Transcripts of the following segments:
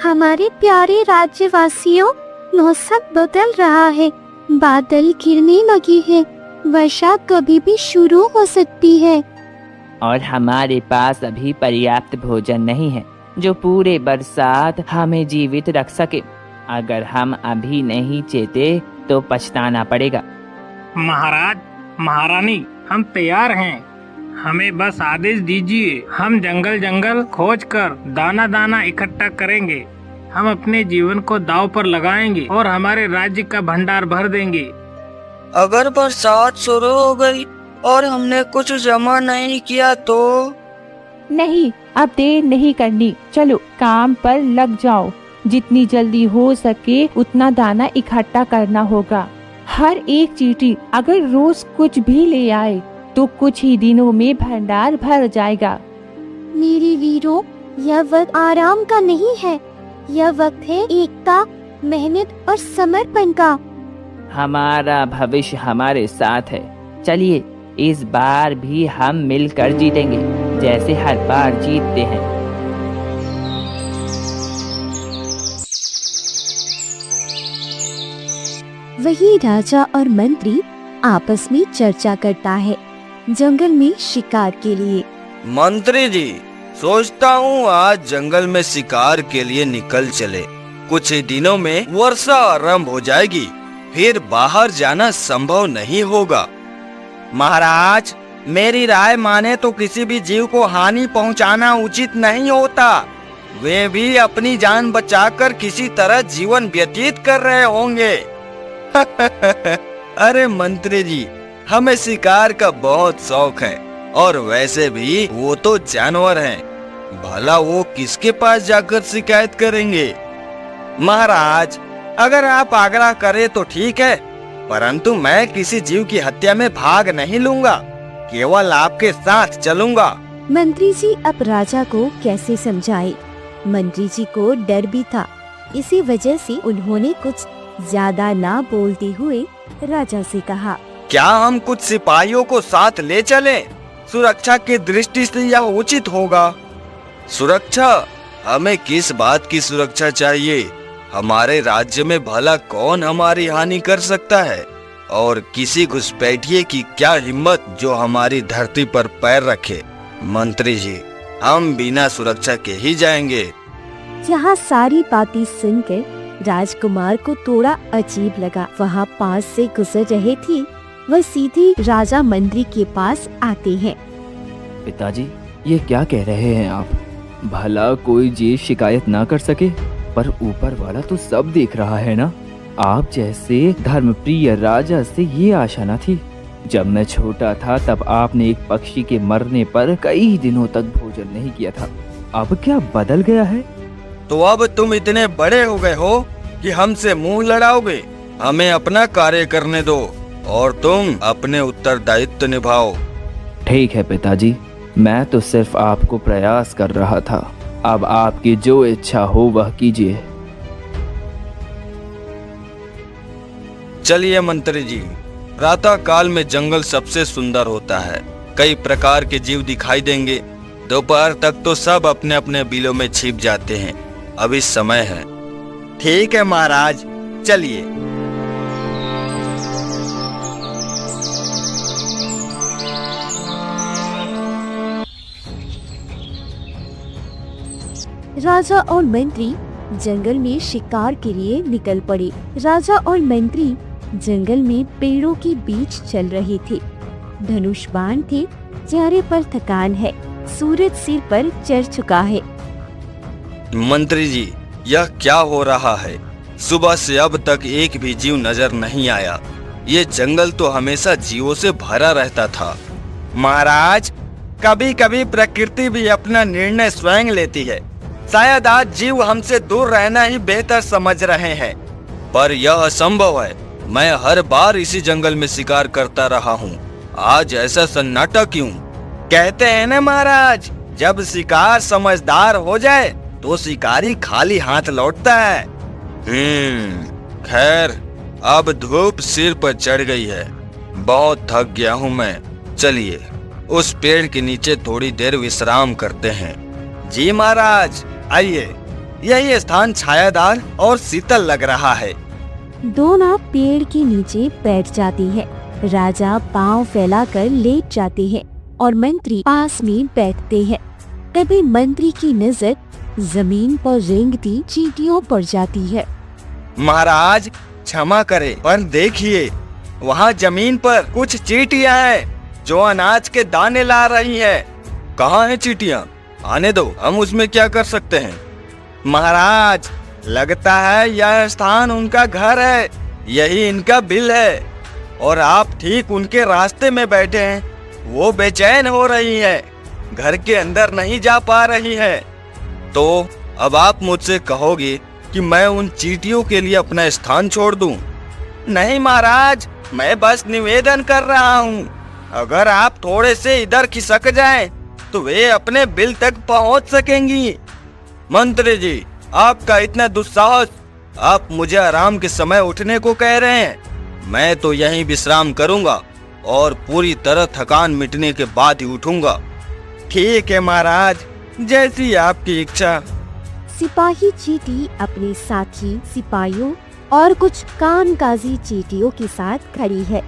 हमारे प्यारे राज्यवासियों, मौसम बदल रहा है, बादल घिरने लगे हैं, वर्षा कभी भी शुरू हो सकती है। और हमारे पास अभी पर्याप्त भोजन नहीं है जो पूरे बरसात हमें जीवित रख सके। अगर हम अभी नहीं चेते तो पछताना पड़ेगा। महाराज, महारानी, हम तैयार हैं। हमें बस आदेश दीजिए, हम जंगल जंगल खोज कर दाना दाना इकट्ठा करेंगे। हम अपने जीवन को दांव पर लगाएंगे और हमारे राज्य का भंडार भर देंगे। अगर बरसात शुरू हो गई और हमने कुछ जमा नहीं किया तो? नहीं, अब देर नहीं करनी, चलो काम पर लग जाओ। जितनी जल्दी हो सके उतना दाना इकट्ठा करना होगा। हर एक चींटी अगर रोज कुछ भी ले आए तो कुछ ही दिनों में भंडार भर जाएगा। मेरे वीरों, यह वक्त आराम का नहीं है, यह वक्त है एकता, मेहनत और समर्पण का। हमारा भविष्य हमारे साथ है। चलिए, इस बार भी हम मिलकर जीतेंगे जैसे हर बार जीतते हैं। वही राजा और मंत्री आपस में चर्चा करता है जंगल में शिकार के लिए। मंत्री जी, सोचता हूँ आज जंगल में शिकार के लिए निकल चले। कुछ ही दिनों में वर्षा आरंभ हो जाएगी, फिर बाहर जाना संभव नहीं होगा। महाराज, मेरी राय माने तो किसी भी जीव को हानि पहुंचाना उचित नहीं होता। वे भी अपनी जान बचाकर किसी तरह जीवन व्यतीत कर रहे होंगे। अरे मंत्री जी, हमें शिकार का बहुत शौक है और वैसे भी वो तो जानवर हैं। भला वो किसके पास जाकर शिकायत करेंगे? महाराज, अगर आप आग्रह करें तो ठीक है, परंतु मैं किसी जीव की हत्या में भाग नहीं लूंगा, केवल आपके साथ चलूंगा। मंत्री जी अब राजा को कैसे समझाए? मंत्री जी को डर भी था, इसी वजह से उन्होंने कुछ ज्यादा ना बोलते हुए राजा से कहा, क्या हम कुछ सिपाहियों को साथ ले चलें? सुरक्षा की दृष्टि से यह उचित होगा। सुरक्षा? हमें किस बात की सुरक्षा चाहिए? हमारे राज्य में भला कौन हमारी हानि कर सकता है? और किसी घुसपैठिए की क्या हिम्मत जो हमारी धरती पर पैर रखे? मंत्री जी, हम बिना सुरक्षा के ही जाएंगे। यहाँ सारी बातें सुनकर राजकुमार को थोड़ा अजीब लगा। वहाँ पास से गुजर रहे थे, वह सीधे राजा मंत्री के पास आते हैं। पिताजी, ये क्या कह रहे हैं आप? भला कोई जीव शिकायत ना कर सके? पर ऊपर वाला तो सब देख रहा है ना। आप जैसे धर्मप्रिय राजा से ये आशा न थी। जब मैं छोटा था तब आपने एक पक्षी के मरने पर कई दिनों तक भोजन नहीं किया था। अब क्या बदल गया है? तो अब तुम इतने बड़े हो गए हो कि हमसे मुंह लड़ाओगे? हमें अपना कार्य करने दो और तुम अपने उत्तरदायित्व निभाओ। ठीक है पिताजी, मैं तो सिर्फ आपको प्रयास कर रहा था। अब आपकी जो इच्छा हो वह कीजिए। चलिए मंत्री जी, प्रातः काल में जंगल सबसे सुंदर होता है। कई प्रकार के जीव दिखाई देंगे। दोपहर तक तो सब अपने अपने बिलों में छिप जाते हैं। अभी समय है। ठीक है महाराज, चलिए। राजा और मंत्री जंगल में शिकार के लिए निकल पड़े। राजा और मंत्री जंगल में पेड़ों के बीच चल रहे थे। धनुष बाण थे, चेहरे पर थकान है, सूरज सिर पर चढ़ चुका है। मंत्री जी, यह क्या हो रहा है? सुबह से अब तक एक भी जीव नजर नहीं आया। ये जंगल तो हमेशा जीवों से भरा रहता था। महाराज, कभी कभी प्रकृति भी अपना निर्णय स्वयं लेती है। शायद आज जीव हमसे दूर रहना ही बेहतर समझ रहे हैं, पर यह असंभव है। मैं हर बार इसी जंगल में शिकार करता रहा हूँ। आज ऐसा सन्नाटा क्यों? कहते हैं ना महाराज, जब शिकार समझदार हो जाए तो शिकारी खाली हाथ लौटता है। खैर, अब धूप सिर पर चढ़ गई है, बहुत थक गया हूँ मैं। चलिए उस पेड़ के नीचे थोड़ी देर विश्राम करते हैं। जी महाराज, आइए। यही स्थान छायादार और शीतल लग रहा है। दोनों पेड़ के नीचे बैठ जाती है। राजा पांव फैलाकर लेट जाते हैं और मंत्री पास में बैठते हैं। तभी मंत्री की नजर जमीन पर रेंगती चींटियों पर जाती है। महाराज क्षमा करें, पर देखिए वहाँ जमीन पर कुछ चींटियां हैं जो अनाज के दाने ला रही हैं। कहाँ हैं चींटियां? आने दो, हम उसमें क्या कर सकते हैं? महाराज लगता है यह स्थान उनका घर है, यही इनका बिल है और आप ठीक उनके रास्ते में बैठे हैं। वो बेचैन हो रही है, घर के अंदर नहीं जा पा रही है। तो अब आप मुझसे कहोगे कि मैं उन चींटियों के लिए अपना स्थान छोड़ दूं? नहीं महाराज, मैं बस निवेदन कर रहा हूँ। अगर आप थोड़े से इधर खिसक जाएं, तो वे अपने बिल तक पहुँच सकेंगी। मंत्री जी, आपका इतना दुस्साहस! आप मुझे आराम के समय उठने को कह रहे हैं। मैं तो यहीं विश्राम करूंगा और पूरी तरह थकान मिटने के बाद ही उठूंगा। ठीक है महाराज, जैसी आपकी इच्छा। सिपाही चींटी अपने साथी सिपाहियों और कुछ कामकाजी चींटियों के साथ खड़ी है।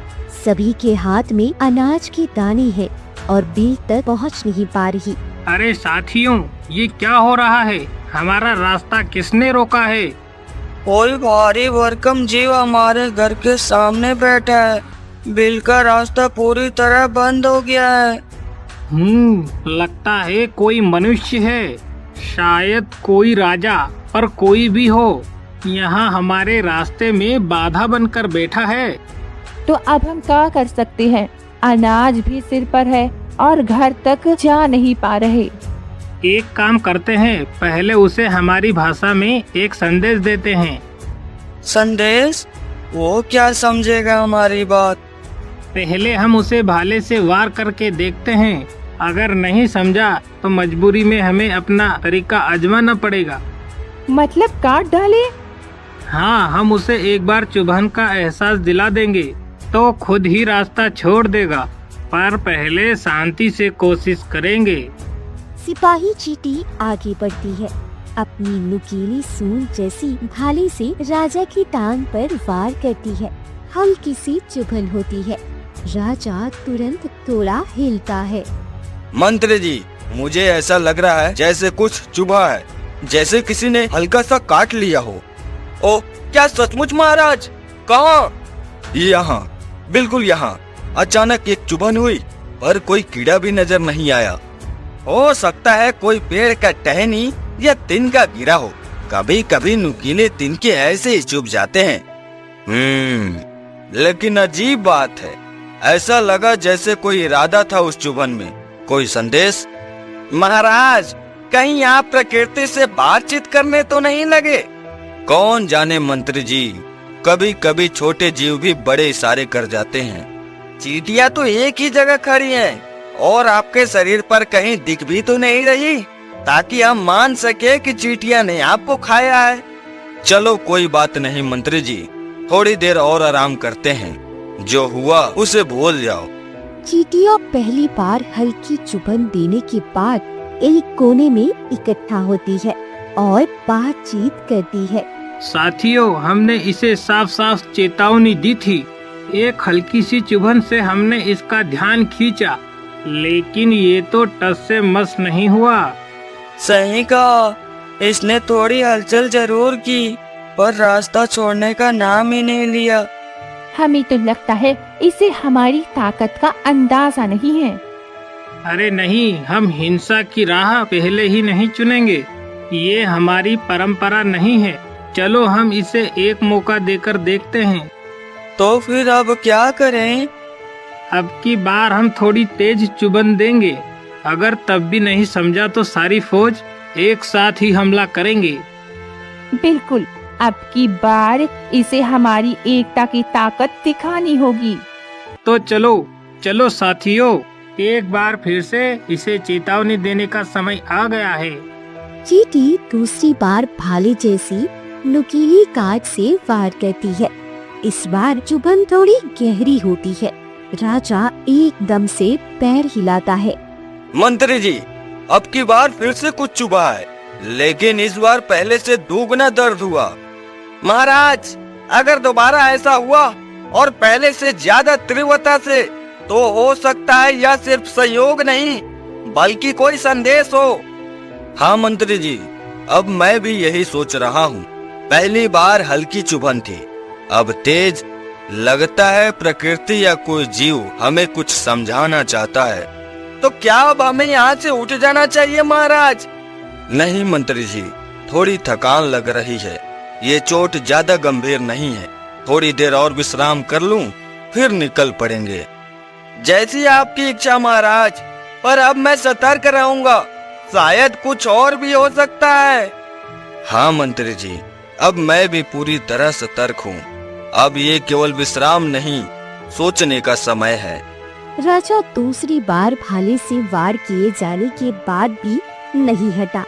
सभी के हाथ में अनाज के दाने हैं और बिल तक पहुंच नहीं पा रही। अरे साथियों, ये क्या हो रहा है? हमारा रास्ता किसने रोका है? कोई भारी भरकम जीव हमारे घर के सामने बैठा है। बिल का रास्ता पूरी तरह बंद हो गया है। लगता है कोई मनुष्य है, शायद कोई राजा, पर कोई भी हो, यहाँ हमारे रास्ते में बाधा बनकर बैठा है। तो अब हम क्या कर सकते हैं? अनाज भी सिर पर है और घर तक जा नहीं पा रहे। एक काम करते हैं, पहले उसे हमारी भाषा में एक संदेश देते हैं। संदेश? वो क्या समझेगा हमारी बात? पहले हम उसे भाले से वार करके देखते हैं। अगर नहीं समझा तो मजबूरी में हमें अपना तरीका आजमाना पड़ेगा। मतलब काट डाले? हाँ, हम उसे एक बार चुभन का एहसास दिला देंगे तो खुद ही रास्ता छोड़ देगा, पर पहले शांति से कोशिश करेंगे। सिपाही चींटी आगे बढ़ती है। अपनी नुकीली सूंड जैसी भाले से राजा की टांग पर वार करती है। हल्की सी चुभन होती है। राजा तुरंत थोड़ा हिलता है। मंत्री जी, मुझे ऐसा लग रहा है जैसे कुछ चुभा है, जैसे किसी ने हल्का सा काट लिया हो। ओ, क्या सचमुच महाराज? कहाँ? यहाँ, बिल्कुल यहाँ। अचानक एक चुभन हुई, पर कोई कीड़ा भी नजर नहीं आया। हो सकता है कोई पेड़ का टहनी या तिनका गिरा हो। कभी कभी नुकीले तिनके ऐसे ही चुभ जाते हैं। लेकिन अजीब बात है, ऐसा लगा जैसे कोई इरादा था उस चुभन में। कोई संदेश? महाराज, कहीं आप प्रकृति से बातचीत करने तो नहीं लगे? कौन जाने मंत्री जी, कभी कभी छोटे जीव भी बड़े इशारे कर जाते हैं। चींटियां तो एक ही जगह खड़ी हैं और आपके शरीर पर कहीं दिख भी तो नहीं रही, ताकि हम मान सके कि चींटियां ने आपको खाया है। चलो कोई बात नहीं मंत्री जी, थोड़ी देर और आराम करते हैं। जो हुआ उसे भूल जाओ। चींटियां पहली बार हल्की चुभन देने के बाद एक कोने में इकट्ठा होती है और बातचीत करती है। साथियों, हमने इसे साफ साफ चेतावनी दी थी। एक हल्की सी चुभन से हमने इसका ध्यान खींचा, लेकिन ये तो टस से मस नहीं हुआ। सही कहा, इसने थोड़ी हलचल जरूर की, पर रास्ता छोड़ने का नाम ही नहीं लिया। हमें तो लगता है इसे हमारी ताकत का अंदाजा नहीं है। अरे नहीं, हम हिंसा की राह पहले ही नहीं चुनेंगे। ये हमारी परंपरा नहीं है। चलो हम इसे एक मौका देकर देखते हैं। तो फिर अब क्या करें? अब की बार हम थोड़ी तेज चुभन देंगे। अगर तब भी नहीं समझा तो सारी फौज एक साथ ही हमला करेंगे। बिल्कुल, अब की बार इसे हमारी एकता की ताकत दिखानी होगी। तो चलो चलो साथियों, एक बार फिर से इसे चेतावनी देने का समय आ गया है। चींटी दूसरी बार भाले जैसी नुकीली काट से वार करती है। इस बार चुभन थोड़ी गहरी होती है। राजा एकदम से पैर हिलाता है। मंत्री जी, अब की बार फिर से कुछ चुभा है। लेकिन इस बार पहले से दुगना दर्द हुआ। महाराज, अगर दोबारा ऐसा हुआ और पहले से ज्यादा तीव्रता से, तो हो सकता है यह सिर्फ संयोग नहीं बल्कि कोई संदेश हो। हाँ मंत्री जी, अब मैं भी यही सोच रहा हूँ। पहली बार हल्की चुभन थी, अब तेज। लगता है प्रकृति या कोई जीव हमें कुछ समझाना चाहता है। तो क्या अब हमें यहाँ से उठ जाना चाहिए महाराज? नहीं मंत्री जी, थोड़ी थकान लग रही है। ये चोट ज्यादा गंभीर नहीं है। थोड़ी देर और विश्राम कर लूं, फिर निकल पड़ेंगे। जैसी आपकी इच्छा महाराज, पर अब मैं सतर्क रहूंगा। शायद कुछ और भी हो सकता है। हाँ मंत्री जी, अब मैं भी पूरी तरह सतर्क हूँ। अब ये केवल विश्राम नहीं, सोचने का समय है। राजा दूसरी बार भाले से वार किए जाने के बाद भी नहीं हटा।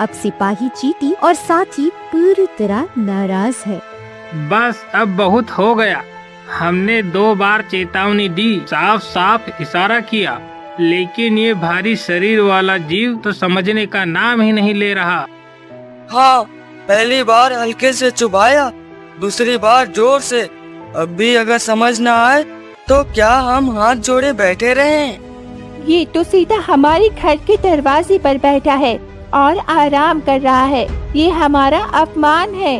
अब सिपाही चींटी और साथी पूरी तरह नाराज है। बस अब बहुत हो गया। हमने 2 बार चेतावनी दी, साफ साफ इशारा किया, लेकिन ये भारी शरीर वाला जीव तो समझने का नाम ही नहीं ले रहा। हाँ, पहली बार हल्के से चुभाया, दूसरी बार जोर से। अब भी अगर समझ न आए तो क्या हम हाथ जोड़े बैठे रहें? ये तो सीधा हमारे घर के दरवाजे पर बैठा है और आराम कर रहा है। ये हमारा अपमान है।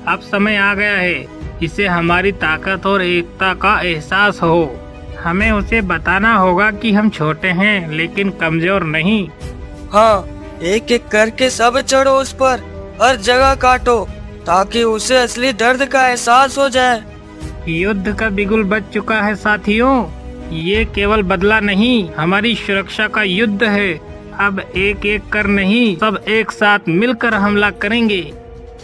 अब समय आ गया है, इसे हमारी ताकत और एकता का एहसास हो। हमें उसे बताना होगा कि हम छोटे हैं लेकिन कमजोर नहीं। हाँ, एक एक करके सब चढ़ो उस पर, हर जगह काटो, ताकि उसे असली दर्द का एहसास हो जाए। युद्ध का बिगुल बज चुका है साथियों। ये केवल बदला नहीं, हमारी सुरक्षा का युद्ध है। अब एक एक कर नहीं, सब एक साथ मिलकर हमला करेंगे।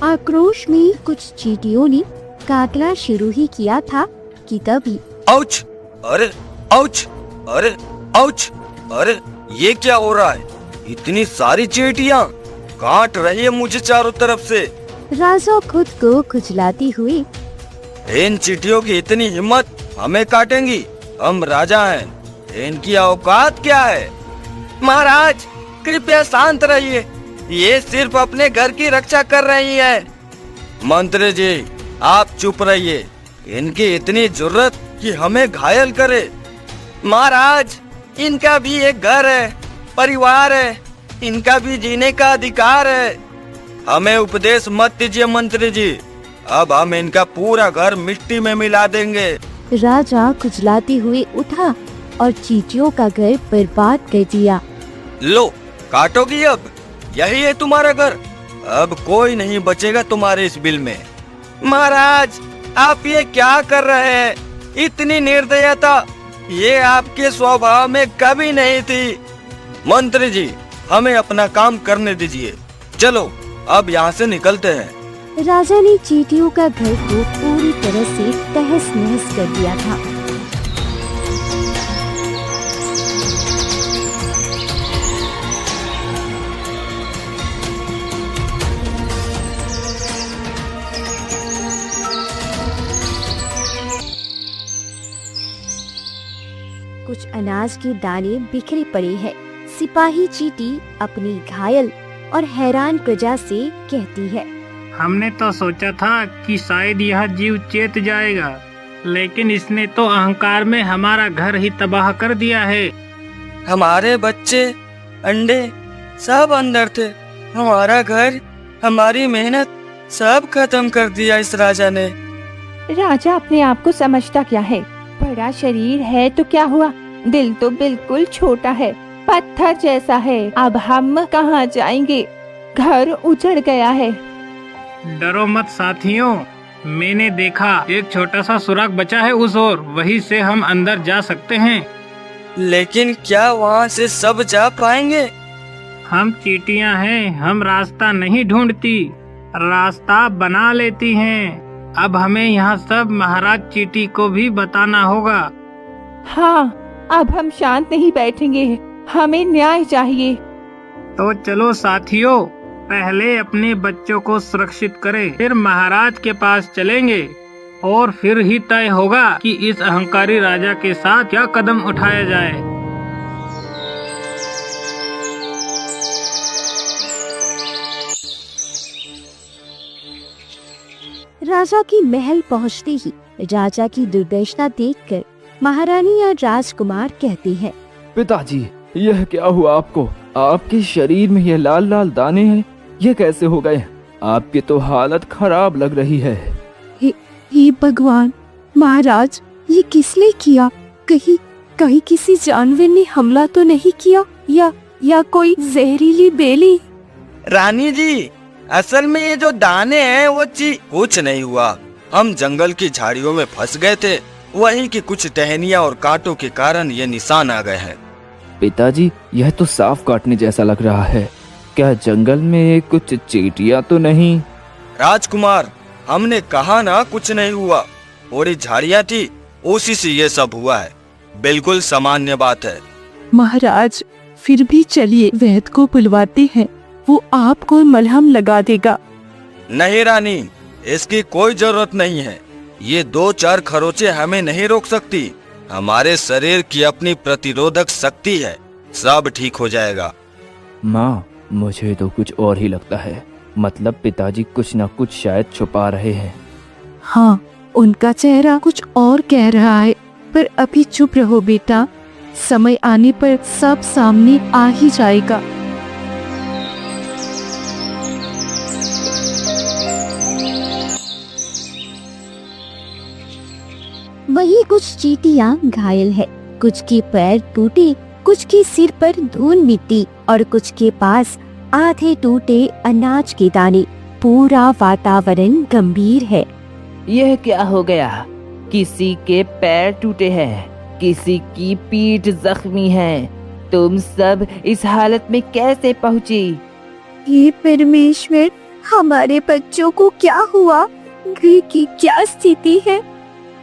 आक्रोश में कुछ चींटियों ने काटना शुरू ही किया था कि तभी आउच! अरे आउच! अरे आउच! अरे ये क्या हो रहा है? इतनी सारी चींटियां काट रही है मुझे चारों तरफ से। राजा खुद को खुजलाती हुई, इन चींटियों की इतनी हिम्मत, हमें काटेंगी? हम राजा हैं, इनकी औकात क्या है? महाराज, कृपया शांत रहिए, ये सिर्फ अपने घर की रक्षा कर रही है। मंत्री जी, आप चुप रहिए। इनकी इतनी जुर्रत कि हमें घायल करे। महाराज, इनका भी एक घर है, परिवार है, इनका भी जीने का अधिकार है। हमें उपदेश मत दीजिए मंत्री जी, अब हम इनका पूरा घर मिट्टी में मिला देंगे। राजा खुजलाते हुए उठा और चींटियों का घर बर्बाद कर दिया। लो, काटोगी अब? यही है तुम्हारा घर? अब कोई नहीं बचेगा तुम्हारे इस बिल में। महाराज, आप ये क्या कर रहे हैं? इतनी निर्दयता ये आपके स्वभाव में कभी नहीं थी। मंत्री जी, हमें अपना काम करने दीजिए। चलो अब यहाँ से निकलते हैं। राजा ने चींटियों का घर को पूरी तरह से तहस नहस कर दिया था। कुछ अनाज के दाने बिखरे पड़े हैं। सिपाही चींटी अपनी घायल और हैरान प्रजा से कहती है, हमने तो सोचा था कि शायद यह जीव चेत जाएगा, लेकिन इसने तो अहंकार में हमारा घर ही तबाह कर दिया है। हमारे बच्चे, अंडे सब अंदर थे। हमारा घर, हमारी मेहनत सब खत्म कर दिया इस राजा ने। राजा अपने आप को समझता क्या है? बड़ा शरीर है तो क्या हुआ, दिल तो बिल्कुल छोटा है, पत्थर जैसा है। अब हम कहाँ जाएंगे? घर उजड़ गया है। डरो मत साथियों, मैंने देखा एक छोटा सा सुराग बचा है उस ओर, वहीं से हम अंदर जा सकते हैं। लेकिन क्या वहाँ से सब जा पाएंगे? हम चींटियां हैं, हम रास्ता नहीं ढूंढती, रास्ता बना लेती हैं। अब हमें यहाँ सब महाराज चींटी को भी बताना होगा। हाँ, अब हम शांत नहीं बैठेंगे, हमें न्याय चाहिए। तो चलो साथियों, पहले अपने बच्चों को सुरक्षित करें, फिर महाराज के पास चलेंगे और फिर ही तय होगा कि इस अहंकारी राजा के साथ क्या कदम उठाया जाए। राजा की महल पहुंचते ही राजा की दुर्दशा देखकर महारानी और राजकुमार कहते हैं, पिताजी, यह क्या हुआ आपको? आपके शरीर में ये लाल लाल दाने हैं, ये कैसे हो गए? आपकी तो हालत खराब लग रही है। हे भगवान, महाराज, ये किसने किया? कहीं किसी जानवर ने हमला तो नहीं किया या कोई जहरीली बेली? रानी जी, असल में ये जो दाने हैं वो कुछ नहीं हुआ। हम जंगल की झाड़ियों में फंस गए थे, वहीं की कुछ टहनियाँ और कांटों के कारण ये निशान आ गए हैं। पिताजी, यह तो साफ काटने जैसा लग रहा है। क्या जंगल में कुछ चींटियां तो नहीं? राजकुमार, हमने कहा ना कुछ नहीं हुआ। थोड़ी झाड़ियाँ थी, उसी से ये सब हुआ है। बिल्कुल सामान्य बात है। महाराज, फिर भी चलिए वैद्य को बुलवाते हैं, वो आपको मलहम लगा देगा। नहीं रानी, इसकी कोई जरूरत नहीं है। ये 2-4 खरोंचे हमें नहीं रोक सकती। हमारे शरीर की अपनी प्रतिरोधक शक्ति है, सब ठीक हो जाएगा। माँ, मुझे तो कुछ और ही लगता है। मतलब पिताजी कुछ न कुछ शायद छुपा रहे हैं। हाँ, उनका चेहरा कुछ और कह रहा है, पर अभी चुप रहो बेटा, समय आने पर सब सामने आ ही जाएगा। वहीं कुछ चींटियां घायल है, कुछ के पैर टूटे, कुछ के सिर पर धूल मिट्टी और कुछ के पास आधे टूटे अनाज के दाने। पूरा वातावरण गंभीर है। यह क्या हो गया? किसी के पैर टूटे हैं, किसी की पीठ जख्मी है। तुम सब इस हालत में कैसे पहुँची? हे परमेश्वर, हमारे बच्चों को क्या हुआ? घर की क्या स्थिति है?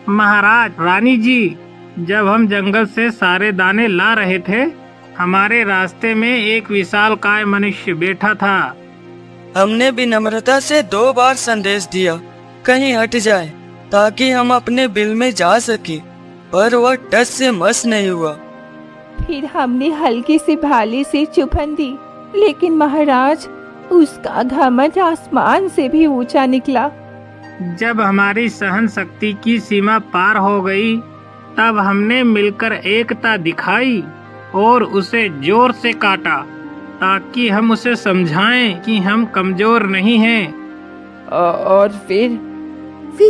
महाराज, रानी जी, जब हम जंगल से सारे दाने ला रहे थे, हमारे रास्ते में एक विशालकाय मनुष्य बैठा था। हमने विनम्रता से 2 बार संदेश दिया, कहीं हट जाए ताकि हम अपने बिल में जा सके, पर वह टस से मस नहीं हुआ। फिर हमने हल्की सी भाले से चुभन दी, लेकिन महाराज, उसका घमंड आसमान से भी ऊंचा निकला। जब हमारी सहन शक्ति की सीमा पार हो गई, तब हमने मिलकर एकता दिखाई और उसे जोर से काटा, ताकि हम उसे समझाएं कि हम कमजोर नहीं हैं। और फिर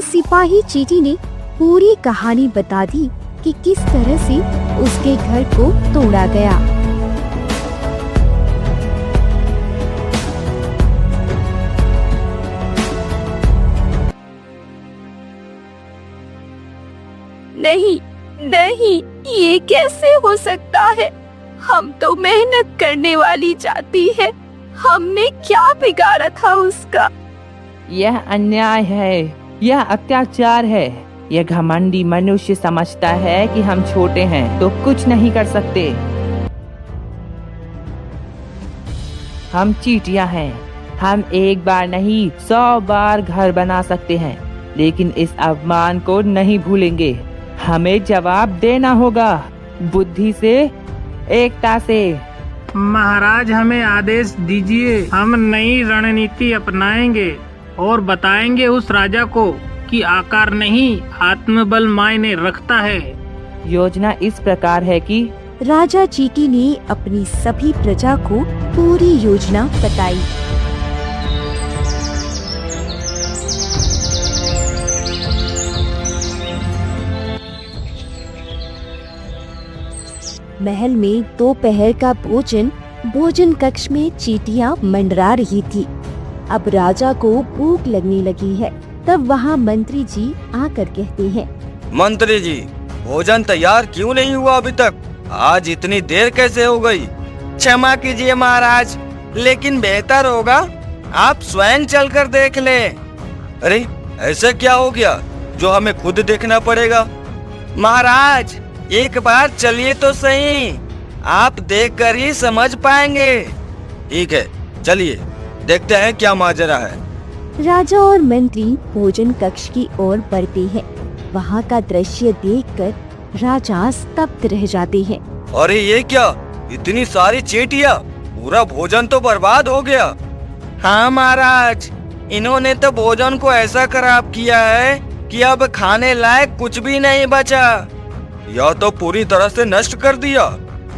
सिपाही चींटी ने पूरी कहानी बता दी कि किस तरह से उसके घर को तोड़ा गया। नहीं, ये कैसे हो सकता है? हम तो मेहनत करने वाली जाति है, हमने क्या बिगाड़ा था उसका? यह अन्याय है, यह अत्याचार है। यह घमंडी मनुष्य समझता है कि हम छोटे हैं तो कुछ नहीं कर सकते। हम चींटियां हैं, हम एक बार नहीं 100 बार घर बना सकते हैं, लेकिन इस अपमान को नहीं भूलेंगे। हमें जवाब देना होगा, बुद्धि से, एकता से। महाराज, हमें आदेश दीजिए, हम नई रणनीति अपनाएंगे और बताएंगे उस राजा को कि आकार नहीं, आत्मबल मायने रखता है। योजना इस प्रकार है कि राजा चींटी ने अपनी सभी प्रजा को पूरी योजना बताई। महल में दोपहर का भोजन कक्ष में चींटियां मंडरा रही थी। अब राजा को भूख लगने लगी है। तब वहाँ मंत्री जी आकर कहते हैं, मंत्री जी, भोजन तैयार क्यों नहीं हुआ अभी तक? आज इतनी देर कैसे हो गई? क्षमा कीजिए महाराज, लेकिन बेहतर होगा आप स्वयं चलकर देख ले। अरे, ऐसा क्या हो गया जो हमें खुद देखना पड़ेगा? महाराज, एक बार चलिए तो सही, आप देखकर ही समझ पाएंगे। ठीक है, चलिए देखते हैं क्या माजरा है। राजा और मंत्री भोजन कक्ष की ओर बढ़ते हैं। वहाँ का दृश्य देखकर राजा स्तब्ध रह जाते हैं। अरे ये क्या, इतनी सारी चींटियां, पूरा भोजन तो बर्बाद हो गया। हाँ महाराज, इन्होंने तो भोजन को ऐसा खराब किया है कि अब खाने लायक कुछ भी नहीं बचा। यह तो पूरी तरह से नष्ट कर दिया।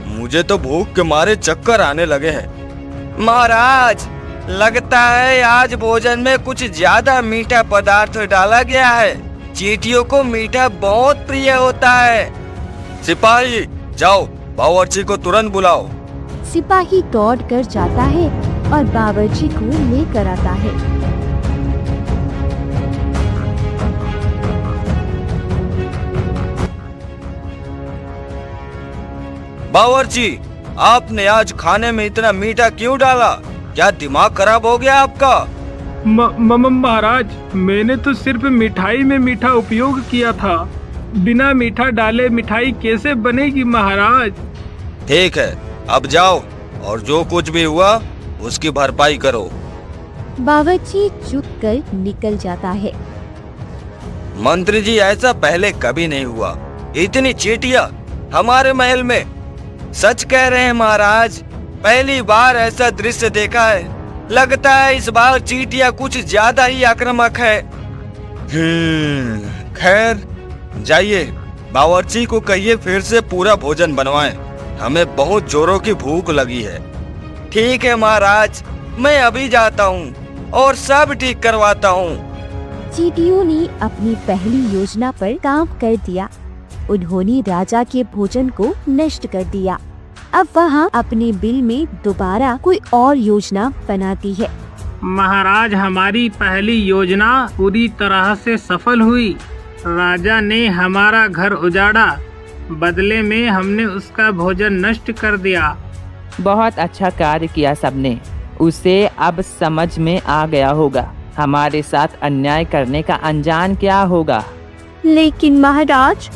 मुझे तो भूख के मारे चक्कर आने लगे हैं। महाराज, लगता है आज भोजन में कुछ ज्यादा मीठा पदार्थ डाला गया है। चींटियों को मीठा बहुत प्रिय होता है। सिपाही, जाओ बावर्ची को तुरंत बुलाओ। सिपाही दौड़ कर जाता है और बावर्ची को लेकर आता है। बावर्ची, आपने आज खाने में इतना मीठा क्यों डाला? क्या दिमाग खराब हो गया आपका? महाराज, मैंने तो सिर्फ मिठाई में मीठा उपयोग किया था। बिना मीठा डाले मिठाई कैसे बनेगी महाराज? ठीक है, अब जाओ और जो कुछ भी हुआ उसकी भरपाई करो। बावर्ची चुप कर निकल जाता है। मंत्री जी, ऐसा पहले कभी नहीं हुआ। इतनी चींटियां हमारे महल में। सच कह रहे हैं महाराज, पहली बार ऐसा दृश्य देखा है। लगता है इस बार चींटियां कुछ ज्यादा ही आक्रामक है। खैर, जाइए बावर्ची को कहिए फिर से पूरा भोजन बनवाएं। हमें बहुत जोरों की भूख लगी है। ठीक है महाराज, मैं अभी जाता हूँ और सब ठीक करवाता हूँ। चींटियों ने अपनी पहली योजना पर काम कर दिया। उन्होंने राजा के भोजन को नष्ट कर दिया। अब वहाँ अपने बिल में दोबारा कोई और योजना बनाती है। महाराज, हमारी पहली योजना पूरी तरह से सफल हुई। राजा ने हमारा घर उजाड़ा, बदले में हमने उसका भोजन नष्ट कर दिया। बहुत अच्छा कार्य किया सबने। उसे अब समझ में आ गया होगा हमारे साथ अन्याय करने का अंजाम क्या होगा। लेकिन महाराज,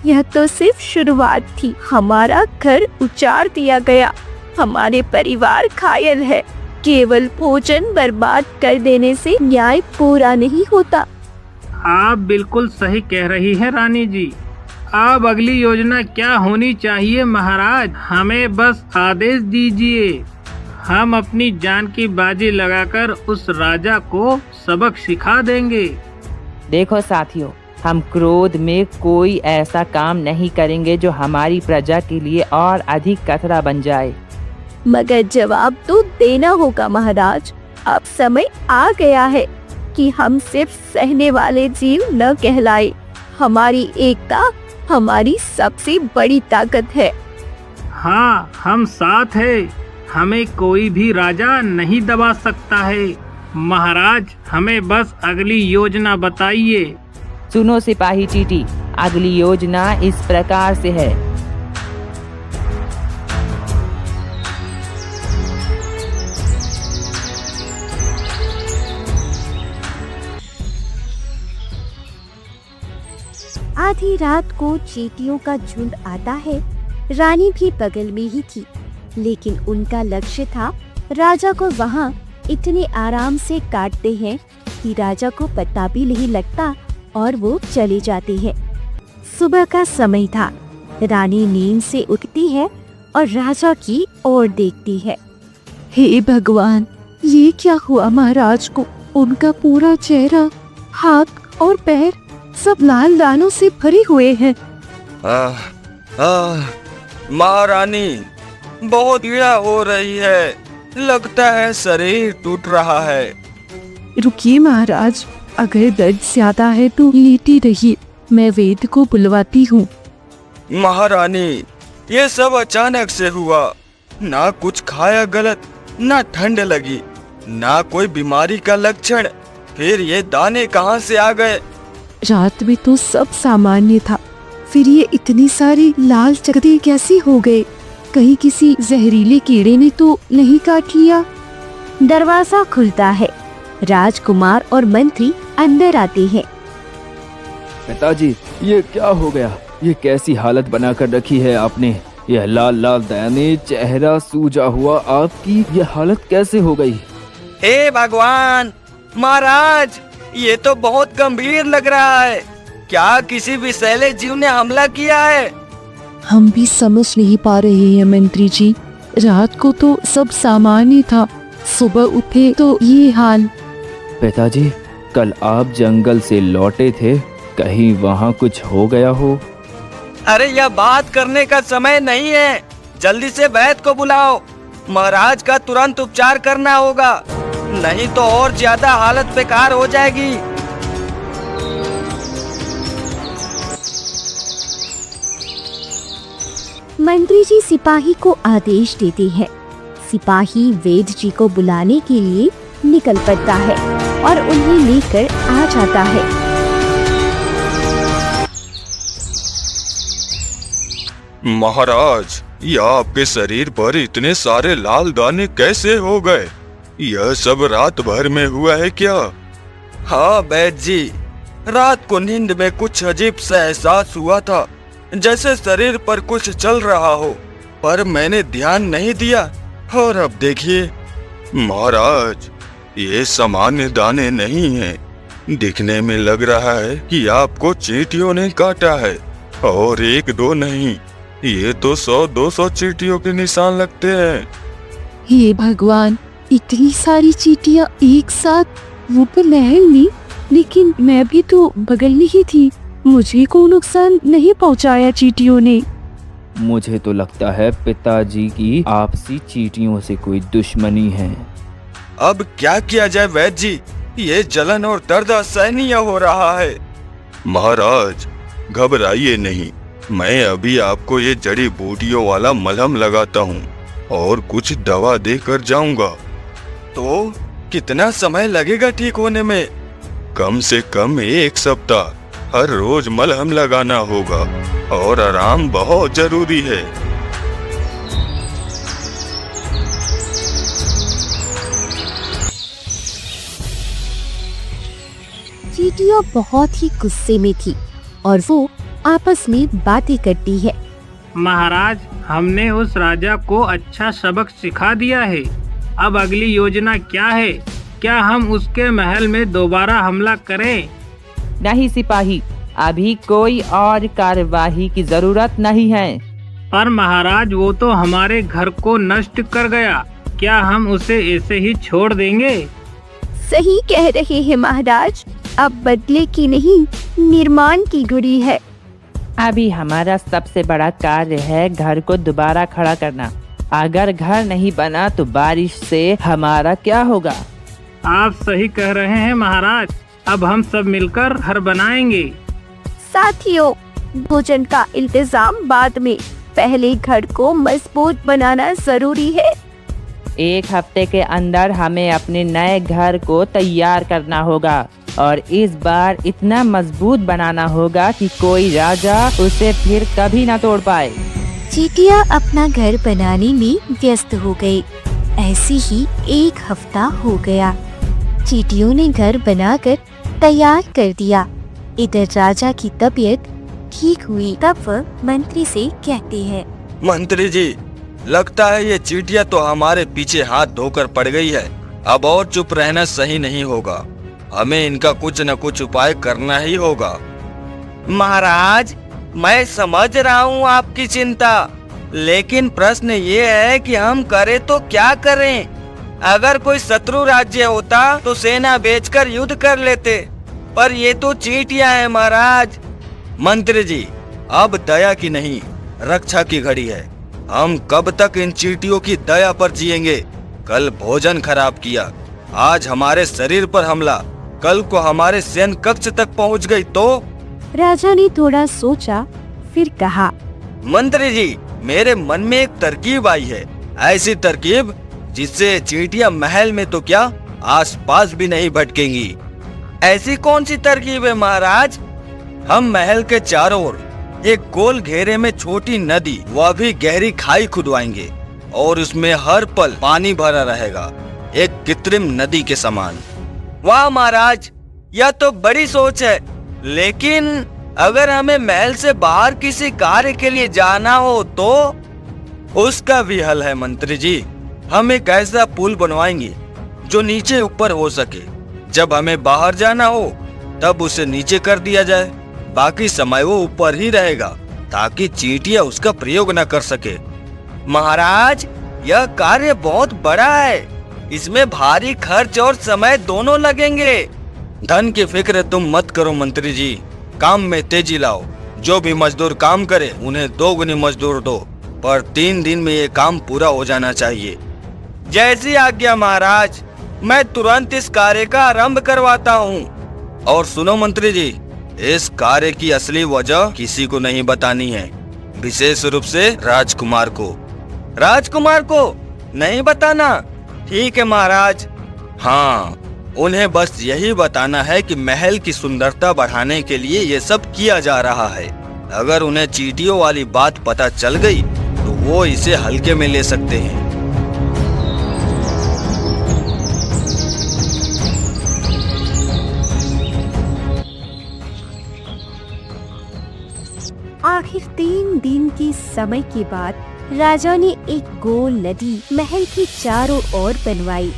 यह तो सिर्फ शुरुआत थी। हमारा घर उजाड़ दिया गया, हमारे परिवार घायल है। केवल भोजन बर्बाद कर देने से न्याय पूरा नहीं होता। आप बिल्कुल सही कह रही हैं रानी जी। अब अगली योजना क्या होनी चाहिए महाराज? हमें बस आदेश दीजिए। हम अपनी जान की बाजी लगाकर उस राजा को सबक सिखा देंगे। देखो साथियों, हम क्रोध में कोई ऐसा काम नहीं करेंगे जो हमारी प्रजा के लिए और अधिक खतरा बन जाए। मगर जवाब तो देना होगा महाराज। अब समय आ गया है कि हम सिर्फ सहने वाले जीव न कहलाए। हमारी एकता हमारी सबसे बड़ी ताकत है। हाँ, हम साथ हैं। हमें कोई भी राजा नहीं दबा सकता है। महाराज, हमें बस अगली योजना बताइए। सुनो सिपाही चींटी, अगली योजना इस प्रकार से है। आधी रात को चींटियों का झुंड आता है। रानी भी बगल में ही थी, लेकिन उनका लक्ष्य था राजा को वहाँ इतने आराम से काटते हैं कि राजा को पता भी नहीं लगता और वो चले जाते हैं। सुबह का समय था। रानी नींद से उठती है और राजा की ओर देखती है। हे भगवान, ये क्या हुआ महाराज को? उनका पूरा चेहरा, हाथ और पैर सब लाल दानों से भरे हुए हैं। महारानी, बहुत पीड़ा हो रही है। लगता है शरीर टूट रहा है। रुकिए महाराज, अगर दर्द ज्यादा है तो लेटी रहिए, मैं वैद्य को बुलवाती हूँ। महारानी, ये सब अचानक से हुआ। ना कुछ खाया गलत, ना ठंड लगी, ना कोई बीमारी का लक्षण। फिर ये दाने कहाँ से आ गए? रात में तो सब सामान्य था, फिर ये इतनी सारी लाल चकत्ते कैसी हो गए? कहीं किसी जहरीले कीड़े ने तो नहीं काट लिया? दरवाजा खुलता है। राजकुमार और मंत्री अंदर आते हैं। पिताजी, ये क्या हो गया? ये कैसी हालत बनाकर रखी है आपने? यह लाल लाल दाने, चेहरा सूजा हुआ, आपकी ये हालत कैसे हो गई? हे भगवान! महाराज, ये तो बहुत गंभीर लग रहा है। क्या किसी विषैले जीव ने हमला किया है? हम भी समझ नहीं पा रहे हैं मंत्री जी। रात को तो सब सामान्य था, सुबह उठे तो ये हाल। पिताजी, कल आप जंगल से लौटे थे, कहीं वहाँ कुछ हो गया हो? अरे यह बात करने का समय नहीं है, जल्दी से वैद्य को बुलाओ। महाराज का तुरंत उपचार करना होगा, नहीं तो और ज्यादा हालत बेकार हो जाएगी। मंत्री जी सिपाही को आदेश देते हैं। सिपाही वैद्य जी को बुलाने के लिए निकल पड़ता है और उन्हें लेकर आ जाता है। महाराज, यह आपके शरीर पर इतने सारे लाल दाने कैसे हो गए? यह सब रात भर में हुआ है क्या? हाँ वैद्य जी, रात को नींद में कुछ अजीब सा एहसास हुआ था, जैसे शरीर पर कुछ चल रहा हो, पर मैंने ध्यान नहीं दिया और अब देखिए। महाराज, ये सामान्य दाने नहीं हैं। दिखने में लग रहा है कि आपको चींटियों ने काटा है, और एक दो नहीं, ये तो 100-200 चींटियों के निशान लगते हैं। हे भगवान, इतनी सारी चींटियां एक साथ, वो तो महल में, लेकिन मैं भी तो बगल में ही थी, मुझे कोई नुकसान नहीं पहुंचाया चींटियों ने। मुझे तो लगता है पिताजी की आपसी चींटियों से कोई दुश्मनी है। अब क्या किया जाए वैद्य जी, ये जलन और दर्द असहनीय हो रहा है। महाराज, घबराइए नहीं, मैं अभी आपको ये जड़ी बूटियों वाला मलहम लगाता हूँ और कुछ दवा देकर जाऊंगा। तो कितना समय लगेगा ठीक होने में? कम से कम 1 सप्ताह हर रोज मलहम लगाना होगा, और आराम बहुत जरूरी है। चींटियां बहुत ही गुस्से में थी और वो आपस में बातें करती है। महाराज, हमने उस राजा को अच्छा सबक सिखा दिया है। अब अगली योजना क्या है? क्या हम उसके महल में दोबारा हमला करें? नहीं सिपाही, अभी कोई और कार्यवाही की जरूरत नहीं है। पर महाराज, वो तो हमारे घर को नष्ट कर गया, क्या हम उसे ऐसे ही छोड़ देंगे? सही कह रहे हैं महाराज, अब बदले की नहीं, निर्माण की घड़ी है। अभी हमारा सबसे बड़ा कार्य है घर को दोबारा खड़ा करना। अगर घर नहीं बना तो बारिश से हमारा क्या होगा? आप सही कह रहे हैं महाराज, अब हम सब मिलकर घर बनाएंगे। साथियों, भोजन का इंतजाम बाद में, पहले घर को मजबूत बनाना जरूरी है। 1 हफ्ते के अंदर हमें अपने नए घर को तैयार करना होगा और इस बार इतना मजबूत बनाना होगा कि कोई राजा उसे फिर कभी ना तोड़ पाए। चींटियां अपना घर बनाने में व्यस्त हो गई। ऐसे ही 1 हफ्ता हो गया। चींटियों ने घर बनाकर तैयार कर दिया। इधर राजा की तबीयत ठीक हुई, तब वह मंत्री से कहते हैं, मंत्री जी, लगता है ये चींटियां तो हमारे पीछे हाथ धोकर पड़ गई है। अब और चुप रहना सही नहीं होगा, हमें इनका कुछ न कुछ उपाय करना ही होगा। महाराज, मैं समझ रहा हूँ आपकी चिंता, लेकिन प्रश्न ये है कि हम करें तो क्या करें? अगर कोई शत्रु राज्य होता तो सेना बेचकर युद्ध कर लेते, पर ये तो चींटियां हैं महाराज। मंत्री जी, अब दया की नहीं, रक्षा की घड़ी है। हम कब तक इन चींटियों की दया पर जिएंगे? कल भोजन खराब किया, आज हमारे शरीर पर हमला, कल को हमारे सैन्य कक्ष तक पहुंच गई तो? राजा ने थोड़ा सोचा, फिर कहा, मंत्री जी, मेरे मन में एक तरकीब आई है। ऐसी तरकीब जिससे चींटियां महल में तो क्या, आसपास भी नहीं भटकेंगी। ऐसी कौन सी तरकीब है महाराज? हम महल के चारों ओर एक गोल घेरे में छोटी नदी, वह भी गहरी खाई खुदवाएंगे और उसमें हर पल पानी भरा रहेगा, एक कृत्रिम नदी के समान। वाह महाराज, यह तो बड़ी सोच है, लेकिन अगर हमें महल से बाहर किसी कार्य के लिए जाना हो तो? उसका भी हल है मंत्री जी। हम एक ऐसा पुल बनवाएंगे जो नीचे ऊपर हो सके। जब हमें बाहर जाना हो तब उसे नीचे कर दिया जाए, बाकी समय वो ऊपर ही रहेगा ताकि चींटियां उसका प्रयोग न कर सके। महाराज, यह कार्य बहुत बड़ा है, इसमें भारी खर्च और समय दोनों लगेंगे। धन की फिक्र तुम मत करो मंत्री जी, काम में तेजी लाओ। जो भी मजदूर काम करे उन्हें 2 गुनी मजदूर दो, पर 3 दिन में ये काम पूरा हो जाना चाहिए। जैसी आज्ञा महाराज, मैं तुरंत इस कार्य का आरंभ करवाता हूँ। और सुनो मंत्री जी, इस कार्य की असली वजह किसी को नहीं बतानी है, विशेष रूप से राजकुमार को। राजकुमार को नहीं बताना? ठीक है महाराज। हाँ, उन्हें बस यही बताना है कि महल की सुंदरता बढ़ाने के लिए ये सब किया जा रहा है। अगर उन्हें चींटियों वाली बात पता चल गई तो वो इसे हल्के में ले सकते हैं। आखिर 3 दिन के समय के बाद राजा ने एक गोल नदी महल के चारों ओर बनवाई।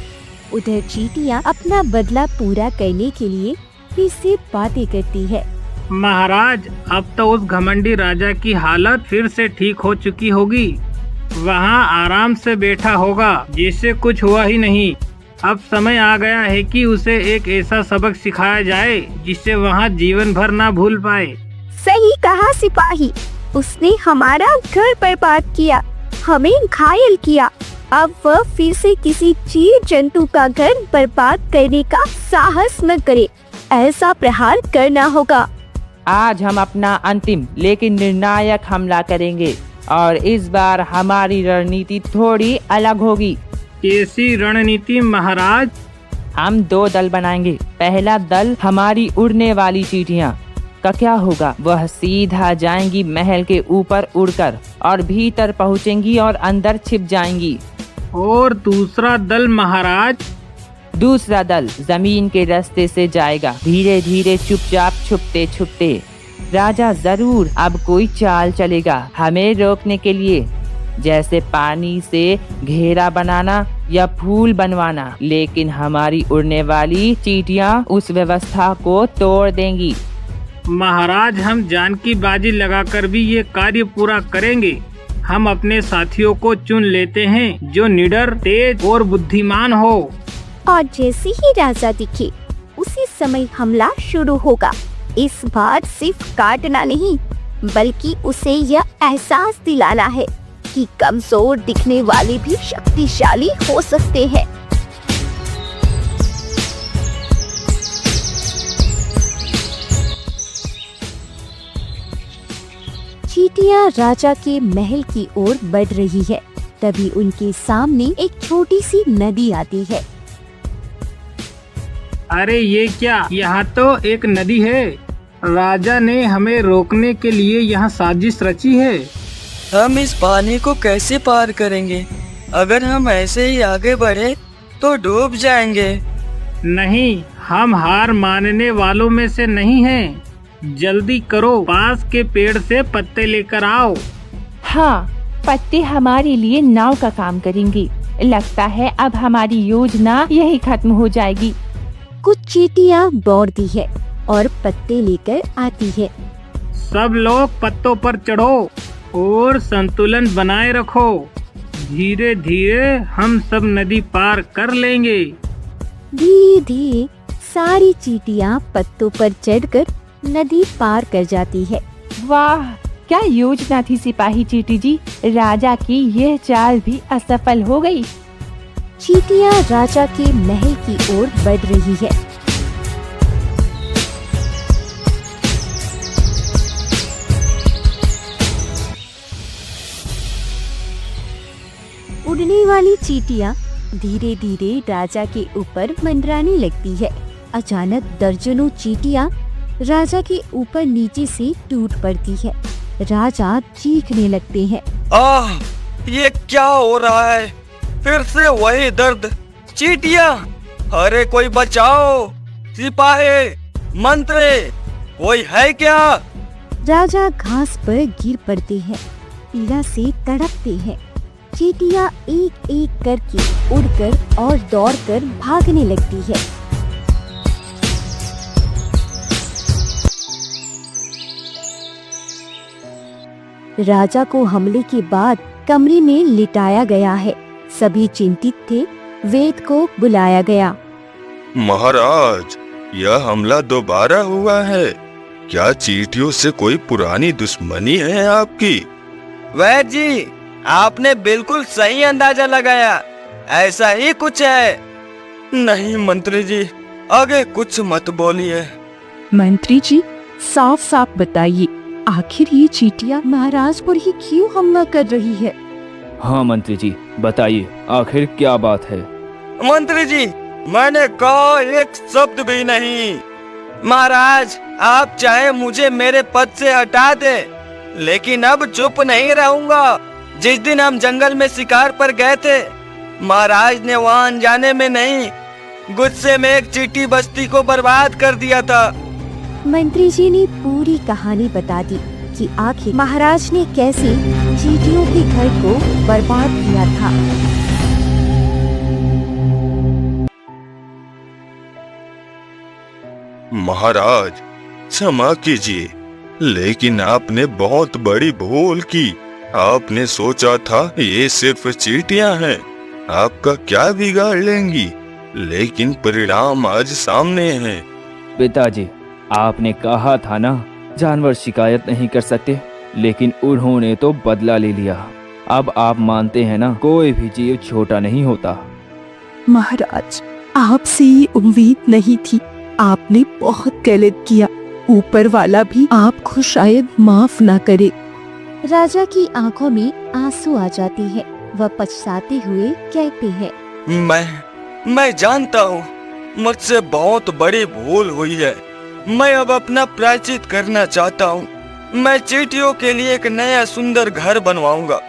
उधर चींटियां अपना बदला पूरा करने के लिए फिर से बातें करती है। महाराज, अब तो उस घमंडी राजा की हालत फिर से ठीक हो चुकी होगी। वहाँ आराम से बैठा होगा जिससे कुछ हुआ ही नहीं। अब समय आ गया है कि उसे एक ऐसा सबक सिखाया जाए जिससे वहाँ जीवन भर ना भूल पाए। सही कहा सिपाही, उसने हमारा घर बर्बाद किया, हमें घायल किया। अब वह फिर से किसी जीव जंतु का घर बर्बाद करने का साहस न करे। ऐसा प्रहार करना होगा। आज हम अपना अंतिम लेकिन निर्णायक हमला करेंगे और इस बार हमारी रणनीति थोड़ी अलग होगी। कैसी रणनीति महाराज? हम 2 दल बनाएंगे। पहला दल हमारी उड़ने वाली चींटियां का क्या होगा, वह सीधा जाएंगी महल के ऊपर उड़कर और भीतर पहुंचेंगी और अंदर छिप जाएंगी। और दूसरा दल महाराज? दूसरा दल जमीन के रास्ते से जाएगा, धीरे धीरे चुपचाप छुपते छुपते। राजा जरूर अब कोई चाल चलेगा हमें रोकने के लिए, जैसे पानी से घेरा बनाना या फूल बनवाना, लेकिन हमारी उड़ने वाली चींटियां उस व्यवस्था को तोड़ देंगी। महाराज, हम जान की बाजी लगाकर भी ये कार्य पूरा करेंगे। हम अपने साथियों को चुन लेते हैं जो निडर, तेज और बुद्धिमान हो। और जैसे ही राजा दिखे उसी समय हमला शुरू होगा। इस बार सिर्फ काटना नहीं बल्कि उसे यह एहसास दिलाना है कि कमजोर दिखने वाले भी शक्तिशाली हो सकते हैं। चींटियां राजा के महल की ओर बढ़ रही है। तभी उनके सामने एक छोटी सी नदी आती है। अरे ये क्या, यहाँ तो एक नदी है। राजा ने हमें रोकने के लिए यहाँ साजिश रची है। हम इस पानी को कैसे पार करेंगे? अगर हम ऐसे ही आगे बढ़े तो डूब जाएंगे। नहीं, हम हार मानने वालों में से नहीं हैं। जल्दी करो, पास के पेड़ से पत्ते लेकर आओ। हाँ, पत्ते हमारे लिए नाव का काम करेंगे। लगता है अब हमारी योजना यही खत्म हो जाएगी। कुछ चींटियां दौड़ती है और पत्ते लेकर आती है। सब लोग पत्तों पर चढ़ो और संतुलन बनाए रखो। धीरे धीरे हम सब नदी पार कर लेंगे। धीरे धीरे सारी चींटियां पत्तों पर चढ़कर नदी पार कर जाती है। वाह, क्या योजना थी सिपाही चींटी जी। राजा की यह चाल भी असफल हो गई। चींटियां राजा के महल की ओर बढ़ रही है। उड़ने वाली चींटियां धीरे धीरे राजा के ऊपर मंडराने लगती है। अचानक दर्जनों चींटियां राजा के ऊपर नीचे से टूट पड़ती है। राजा चीखने लगते हैं। आह, ये क्या हो रहा है? फिर से वही दर्द। चींटियां, अरे कोई बचाओ! सिपाही, मंत्री, कोई है क्या? राजा घास पर गिर पड़ते हैं, पीड़ा से तड़पते हैं। चींटियां एक एक करके उड़कर और दौड़कर भागने लगती है। राजा को हमले के बाद कमरे में लिटाया गया है। सभी चिंतित थे। वेद को बुलाया गया। महाराज, यह हमला दोबारा हुआ है। क्या चींटियों से कोई पुरानी दुश्मनी है आपकी? वैद जी, आपने बिल्कुल सही अंदाजा लगाया, ऐसा ही कुछ है। नहीं मंत्री जी, आगे कुछ मत बोलिए। मंत्री जी, साफ साफ बताइए, आखिर ये चींटियां महाराज पर ही क्यों हमला कर रही है? हाँ मंत्री जी, बताइए आखिर क्या बात है। मंत्री जी, मैंने कहा एक शब्द भी नहीं। महाराज, आप चाहे मुझे मेरे पद से हटा दे, लेकिन अब चुप नहीं रहूंगा। जिस दिन हम जंगल में शिकार पर गए थे, महाराज ने वहाँ अनजाने में नहीं, गुस्से में एक चींटी बस्ती को बर्बाद कर दिया था। मंत्री जी ने पूरी कहानी बता दी कि आखिर महाराज ने कैसे चींटियों के घर को बर्बाद किया था। महाराज, क्षमा कीजिए, लेकिन आपने बहुत बड़ी भूल की। आपने सोचा था ये सिर्फ चींटियां हैं, आपका क्या बिगाड़ लेंगी, लेकिन परिणाम आज सामने है। पिताजी, आपने कहा था ना जानवर शिकायत नहीं कर सकते, लेकिन उन्होंने तो बदला ले लिया। अब आप मानते हैं ना, कोई भी जीव छोटा नहीं होता। महाराज, आपसे ये उम्मीद नहीं थी, आपने बहुत गलत किया। ऊपर वाला भी आपको शायद माफ ना करे। राजा की आंखों में आंसू आ जाते हैं। वह पछताते हुए कहते हैं, मैं जानता हूँ मुझसे बहुत बड़ी भूल हुई है। मैं अब अपना प्रायश्चित करना चाहता हूँ। मैं चींटियों के लिए एक नया सुंदर घर बनवाऊंगा,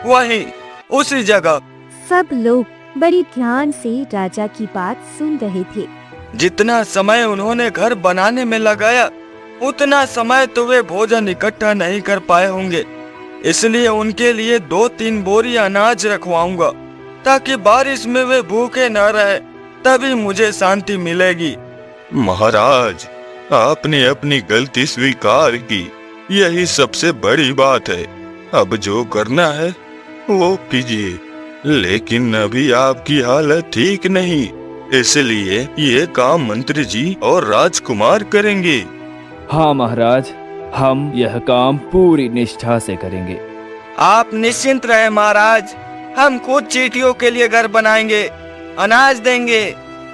वहीं उसी जगह। सब लोग बड़ी ध्यान से राजा की बात सुन रहे थे। जितना समय उन्होंने घर बनाने में लगाया, उतना समय तो वे भोजन इकट्ठा नहीं कर पाए होंगे। इसलिए उनके लिए 2-3 बोरी अनाज रखवाऊंगा, ताकि बारिश में वे भूखे न रहे। तभी मुझे शांति मिलेगी। महाराज, आपने अपनी गलती स्वीकार की, यही सबसे बड़ी बात है। अब जो करना है वो कीजिए, लेकिन अभी आपकी हालत ठीक नहीं, इसलिए ये काम मंत्री जी और राजकुमार करेंगे। हाँ महाराज, हम यह काम पूरी निष्ठा से करेंगे। आप निश्चिंत रहे महाराज, हम खुद चींटियों के लिए घर बनाएंगे, अनाज देंगे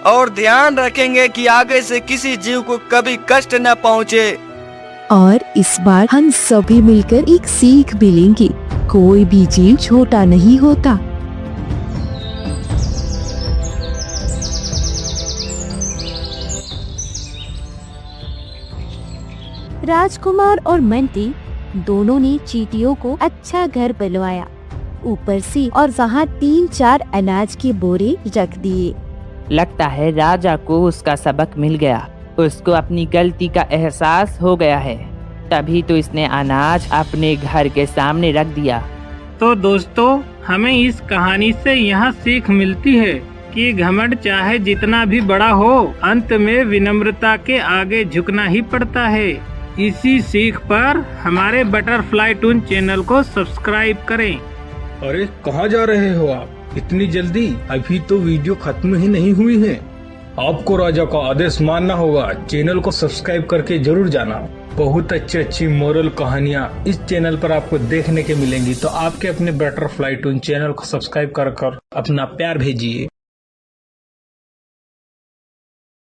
और ध्यान रखेंगे कि आगे से किसी जीव को कभी कष्ट न पहुँचे। और इस बार हम सभी मिलकर एक सीख भी लेंगे, कोई भी जीव छोटा नहीं होता। राजकुमार और मंत्री दोनों ने चींटियों को अच्छा घर बनवाया, ऊपर से और वहाँ 3-4 अनाज के बोरे रख दिए। लगता है राजा को उसका सबक मिल गया, उसको अपनी गलती का एहसास हो गया है, तभी तो इसने अनाज अपने घर के सामने रख दिया। तो दोस्तों, हमें इस कहानी से यह सीख मिलती है कि घमंड चाहे जितना भी बड़ा हो, अंत में विनम्रता के आगे झुकना ही पड़ता है। इसी सीख पर हमारे बटरफ्लाई टून चैनल को सब्सक्राइब करें। अरे कहाँ जा रहे हो आप इतनी जल्दी? अभी तो वीडियो खत्म ही नहीं हुई है। आपको राजा का आदेश मानना होगा। चैनल को सब्सक्राइब करके जरूर जाना। बहुत अच्छी मोरल कहानियाँ इस चैनल पर आपको देखने के मिलेंगी। तो आपके अपने बटरफ्लाई टून चैनल को सब्सक्राइब कर अपना प्यार भेजिए।